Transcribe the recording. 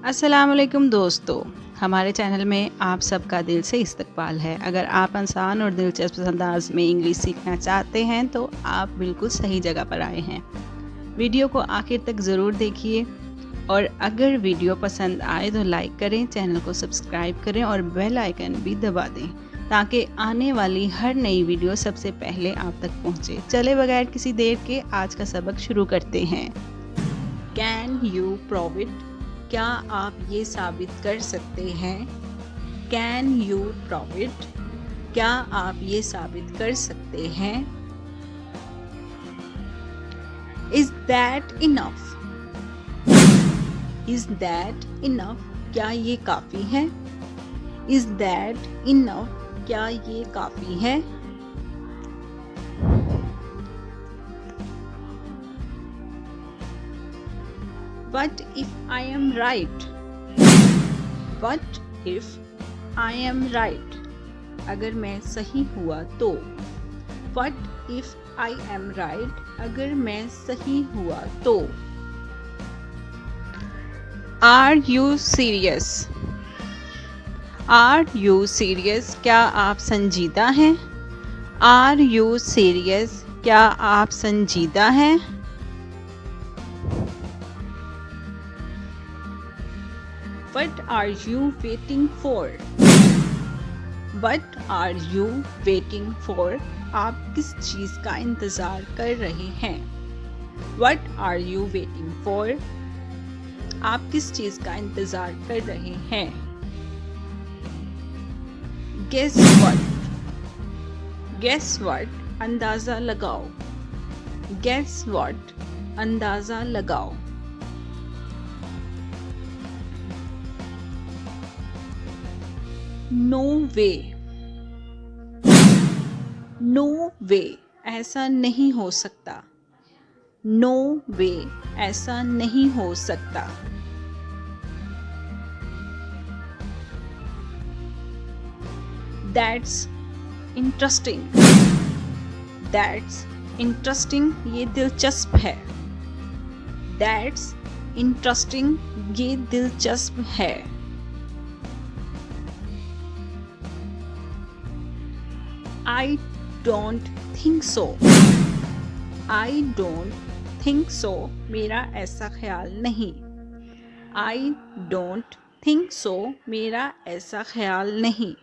अस्सलाम वालेकुम दोस्तों, हमारे चैनल में आप सबका दिल से इस्तकबाल है। अगर आप आसान और दिलचस्प अंदाज में इंग्लिश सीखना चाहते हैं तो आप बिल्कुल सही जगह पर आए हैं। वीडियो को आखिर तक ज़रूर देखिए और अगर वीडियो पसंद आए तो लाइक करें, चैनल को सब्सक्राइब करें और बेल आइकन भी दबा दें ताकि आने वाली हर नई वीडियो सबसे पहले आप तक पहुंचे। चले बगैर किसी देर के आज का सबक शुरू करते हैं। Can you prove it? क्या आप ये साबित कर सकते हैं? Can you prove it? क्या आप ये साबित कर सकते हैं? Is that enough? Is that enough? क्या ये काफी है? Is that enough? क्या ये काफी है? What if I am right? What if I am right? अगर मैं सही हुआ तो। What if I am right? अगर मैं सही हुआ तो। Are you serious? Are you serious? क्या आप संजीदा हैं? Are you serious? क्या आप संजीदा हैं? What are you waiting for? What are you waiting for? आप किस चीज़ का इंतज़ार कर रहे हैं? What are you waiting for? आप किस चीज़ का इंतज़ार कर रहे हैं? Guess what? Guess what? अंदाज़ा लगाओ। Guess what? अंदाज़ा लगाओ। नो वे। नो वे, ऐसा नहीं हो सकता। नो वे, ऐसा नहीं हो सकता। That's interesting. दैट्स इंटरेस्टिंग, ये दिलचस्प है। दैट्स इंटरेस्टिंग, ये दिलचस्प है। I don't think so. I don't think so. मेरा ऐसा ख्याल नहीं। I don't think so. मेरा ऐसा ख्याल नहीं।